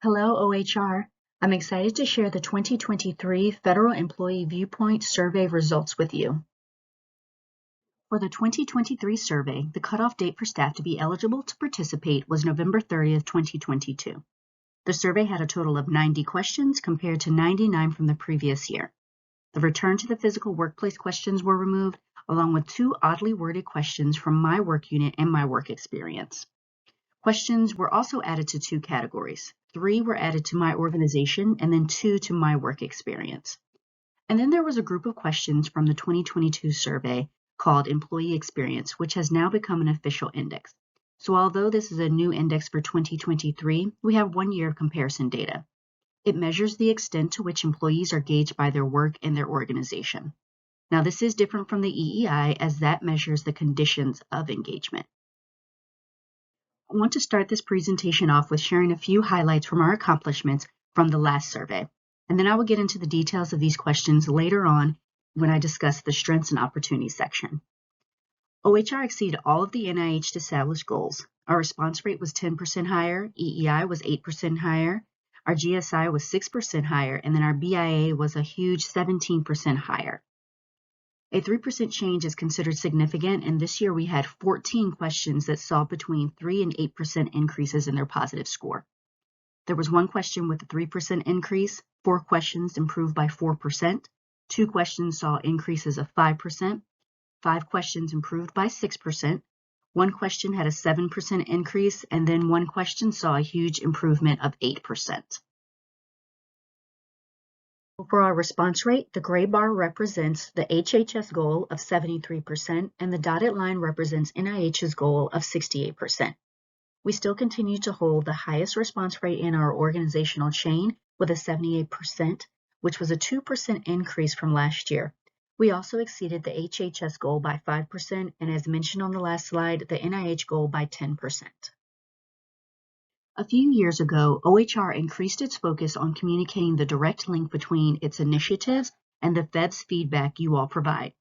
Hello, OHR. I'm excited to share the 2023 Federal Employee Viewpoint Survey results with you. For the 2023 survey, the cutoff date for staff to be eligible to participate was November 30th, 2022. The survey had a total of 90 questions compared to 99 from the previous year. The return to the physical workplace questions were removed, along with 2 oddly worded questions from my work unit and my work experience. Questions were also added to 2 categories. 3 were added to my organization and then 2 to my work experience. And then there was a group of questions from the 2022 survey called Employee Experience, which has now become an official index. So although this is a new index for 2023, we have 1 year of comparison data. It measures the extent to which employees are gauged by their work and their organization. Now this is different from the EEI as that measures the conditions of engagement. I want to start this presentation off with sharing a few highlights from our accomplishments from the last survey, and then I will get into the details of these questions later on when I discuss the strengths and opportunities section. OHR exceeded all of the NIH established goals. Our response rate was 10% higher, EEI was 8% higher, our GSI was 6% higher, and then our BIA was a huge 17% higher. A 3% change is considered significant, and this year we had 14 questions that saw between 3 and 8% increases in their positive score. There was 1 question with a 3% increase, 4 questions improved by 4%, 2 questions saw increases of 5%, 5 questions improved by 6%, 1 question had a 7% increase, and then 1 question saw a huge improvement of 8%. For our response rate, the gray bar represents the HHS goal of 73%, and the dotted line represents NIH's goal of 68%. We still continue to hold the highest response rate in our organizational chain with a 78%, which was a 2% increase from last year. We also exceeded the HHS goal by 5%, and as mentioned on the last slide, the NIH goal by 10%. A few years ago, OHR increased its focus on communicating the direct link between its initiatives and the FEVS feedback you all provide.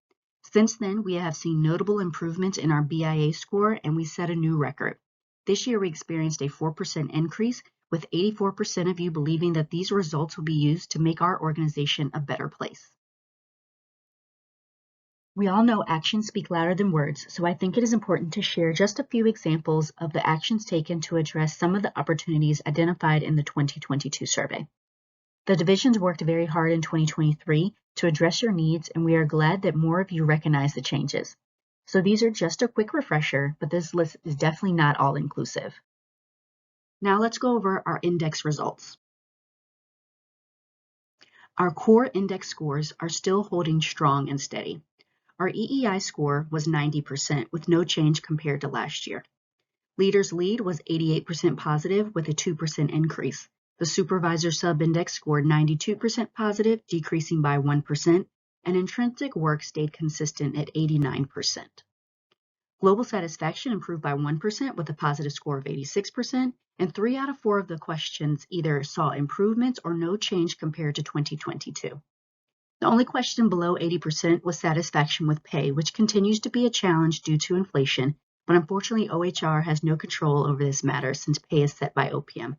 Since then, we have seen notable improvements in our BIA score, and we set a new record. This year, we experienced a 4% increase, with 84% of you believing that these results will be used to make our organization a better place. We all know actions speak louder than words, so I think it is important to share just a few examples of the actions taken to address some of the opportunities identified in the 2022 survey. The divisions worked very hard in 2023 to address your needs, and we are glad that more of you recognize the changes. So these are just a quick refresher, but this list is definitely not all-inclusive. Now let's go over our index results. Our core index scores are still holding strong and steady. Our EEI score was 90% with no change compared to last year. Leaders Lead was 88% positive with a 2% increase. The Supervisor Sub-Index scored 92% positive, decreasing by 1%, and Intrinsic Work stayed consistent at 89%. Global Satisfaction improved by 1% with a positive score of 86%, and 3 out of 4 of the questions either saw improvements or no change compared to 2022. The only question below 80% was satisfaction with pay, which continues to be a challenge due to inflation, but unfortunately OHR has no control over this matter since pay is set by OPM.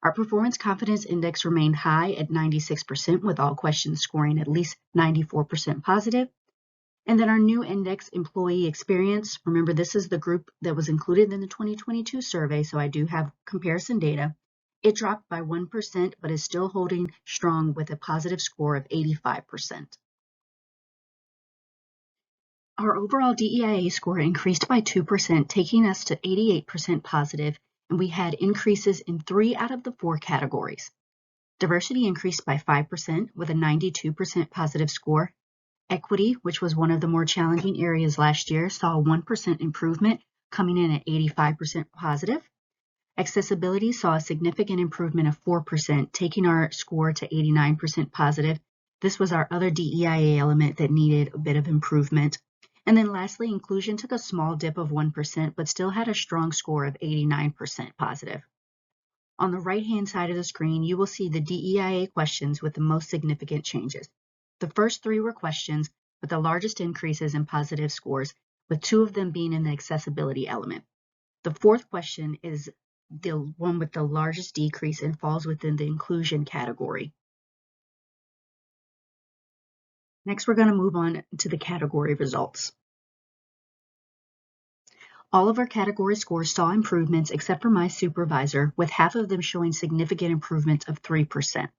Our Performance Confidence Index remained high at 96% with all questions scoring at least 94% positive. And then our new index, Employee Experience, remember this is the group that was included in the 2022 survey, so I do have comparison data. It dropped by 1%, but is still holding strong with a positive score of 85%. Our overall DEIA score increased by 2%, taking us to 88% positive, and we had increases in 3 out of the 4 categories. Diversity increased by 5% with a 92% positive score. Equity, which was one of the more challenging areas last year, saw a 1% improvement, coming in at 85% positive. Accessibility saw a significant improvement of 4%, taking our score to 89% positive. This was our other DEIA element that needed a bit of improvement. And then lastly, inclusion took a small dip of 1%, but still had a strong score of 89% positive. On the right-hand side of the screen, you will see the DEIA questions with the most significant changes. The first 3 were questions with the largest increases in positive scores, with 2 of them being in the accessibility element. The 4th question is the one with the largest decrease and falls within the inclusion category. Next, we're going to move on to the category results. All of our category scores saw improvements except for my supervisor, with half of them showing significant improvements of 3%.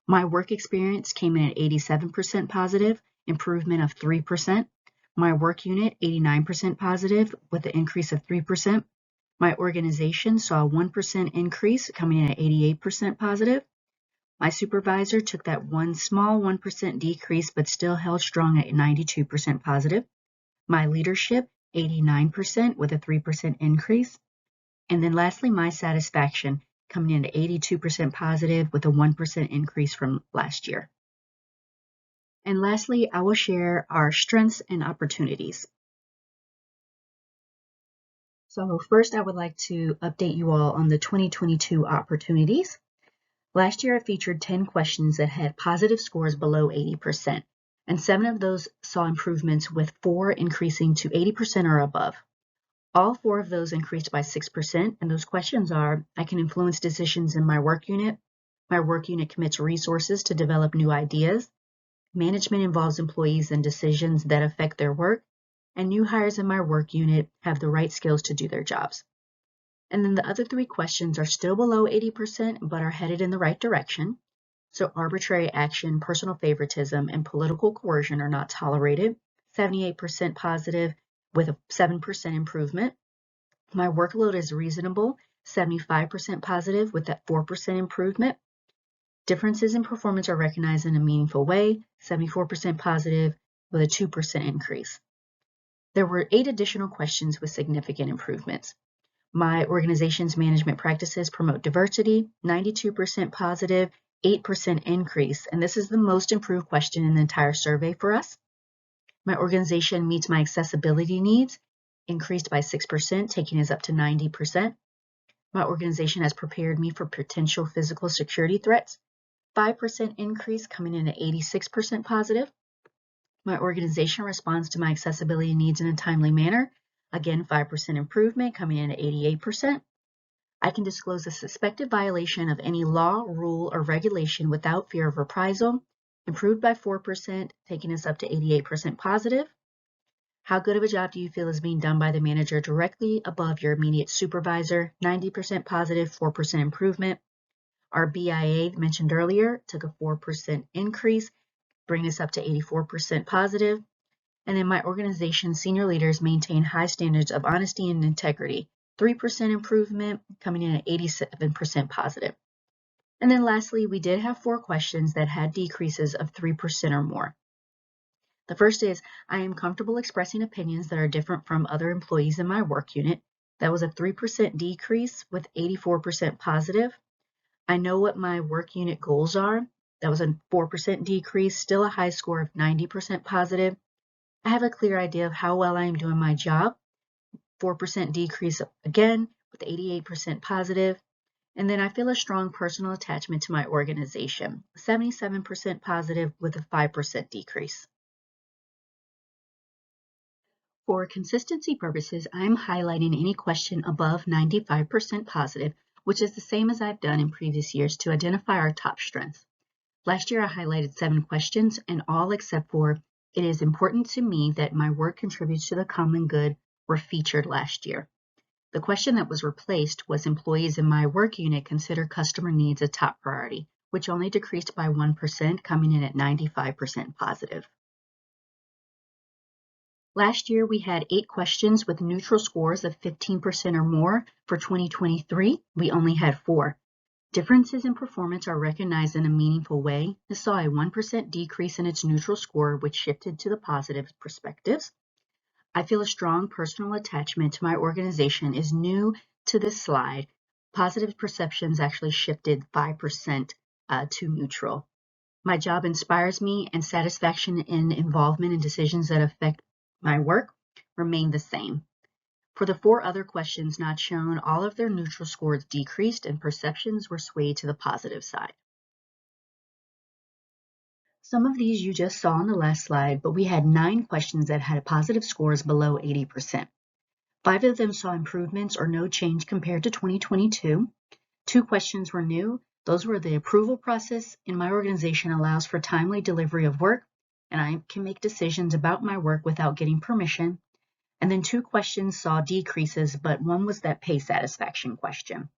My work experience came in at 87% positive, improvement of 3%. My work unit, 89% positive, with an increase of 3%. My organization saw a 1% increase, coming in at 88% positive. My supervisor took that one small 1% decrease, but still held strong at 92% positive. My leadership, 89% with a 3% increase. And then lastly, my satisfaction, coming in at 82% positive with a 1% increase from last year. And lastly, I will share our strengths and opportunities. So first, I would like to update you all on the 2022 opportunities. Last year, I featured 10 questions that had positive scores below 80%, and 7 of those saw improvements, with 4 increasing to 80% or above. All 4 of those increased by 6%, and those questions are: I can influence decisions in my work unit commits resources to develop new ideas, management involves employees in decisions that affect their work, and new hires in my work unit have the right skills to do their jobs. And then the other 3 questions are still below 80%, but are headed in the right direction. So arbitrary action, personal favoritism, and political coercion are not tolerated, 78% positive with a 7% improvement. My workload is reasonable, 75% positive with that 4% improvement. Differences in performance are recognized in a meaningful way, 74% positive with a 2% increase. There were 8 additional questions with significant improvements. My organization's management practices promote diversity, 92% positive, 8% increase, and this is the most improved question in the entire survey for us. My organization meets my accessibility needs, increased by 6%, taking us up to 90%. My organization has prepared me for potential physical security threats, 5% increase, coming in at 86% positive. My organization responds to my accessibility needs in a timely manner, again 5% improvement, coming in at 88%. I can disclose a suspected violation of any law, rule, or regulation without fear of reprisal, improved by 4%, taking us up to 88% positive. How good of a job do you feel is being done by the manager directly above your immediate supervisor? 90% positive, 4% improvement. Our BIA mentioned earlier took a 4% increase, bringing us up to 84% positive. And then my organization's senior leaders maintain high standards of honesty and integrity, 3% improvement, coming in at 87% positive. And then lastly, we did have 4 questions that had decreases of 3% or more. The first is, I am comfortable expressing opinions that are different from other employees in my work unit. That was a 3% decrease with 84% positive. I know what my work unit goals are. That was a 4% decrease, still a high score of 90% positive. I have a clear idea of how well I am doing my job. 4% decrease again with 88% positive. And then I feel a strong personal attachment to my organization, 77% positive with a 5% decrease. For consistency purposes, I'm highlighting any question above 95% positive, which is the same as I've done in previous years to identify our top strengths. Last year, I highlighted 7 questions, and all except for it is important to me that my work contributes to the common good were featured last year. The question that was replaced was employees in my work unit consider customer needs a top priority, which only decreased by 1%, coming in at 95% positive. Last year, we had 8 questions with neutral scores of 15% or more. For 2023, we only had 4. Differences in performance are recognized in a meaningful way. This saw a 1% decrease in its neutral score, which shifted to the positive perspectives. I feel a strong personal attachment to my organization is new to this slide. Positive perceptions actually shifted 5% to neutral. My job inspires me, and satisfaction in involvement in decisions that affect my work remain the same. For the 4 other questions not shown, all of their neutral scores decreased and perceptions were swayed to the positive side. Some of these you just saw on the last slide, but we had 9 questions that had positive scores below 80%. 5 of them saw improvements or no change compared to 2022. 2 questions were new. Those were the approval process in my organization allows for timely delivery of work, and I can make decisions about my work without getting permission. And then 2 questions saw decreases, but one was that pay satisfaction question.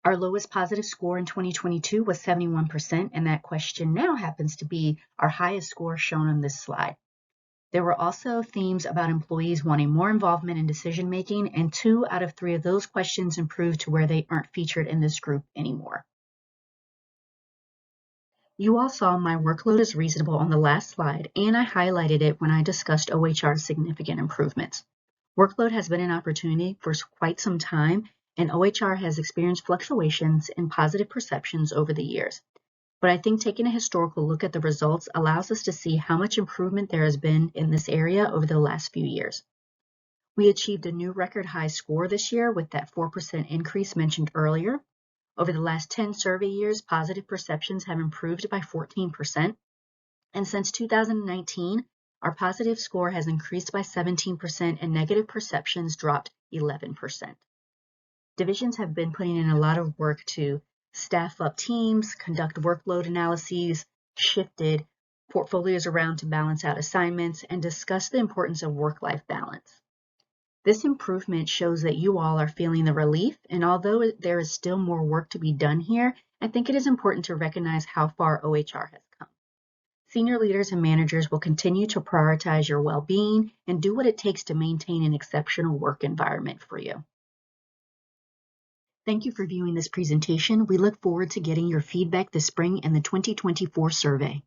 Our lowest positive score in 2022 was 71%, and that question now happens to be our highest score shown on this slide. There were also themes about employees wanting more involvement in decision making, and 2 out of 3 of those questions improved to where they aren't featured in this group anymore. You all saw my workload is reasonable on the last slide, and I highlighted it when I discussed OHR's significant improvements. Workload has been an opportunity for quite some time, and OHR has experienced fluctuations in positive perceptions over the years. But I think taking a historical look at the results allows us to see how much improvement there has been in this area over the last few years. We achieved a new record high score this year with that 4% increase mentioned earlier. Over the last 10 survey years, positive perceptions have improved by 14%. And since 2019, our positive score has increased by 17% and negative perceptions dropped 11%. Divisions have been putting in a lot of work to staff up teams, conduct workload analyses, shifted portfolios around to balance out assignments, and discuss the importance of work-life balance. This improvement shows that you all are feeling the relief, and although there is still more work to be done here, I think it is important to recognize how far OHR has come. Senior leaders and managers will continue to prioritize your well-being and do what it takes to maintain an exceptional work environment for you. Thank you for viewing this presentation. We look forward to getting your feedback this spring in the 2024 survey.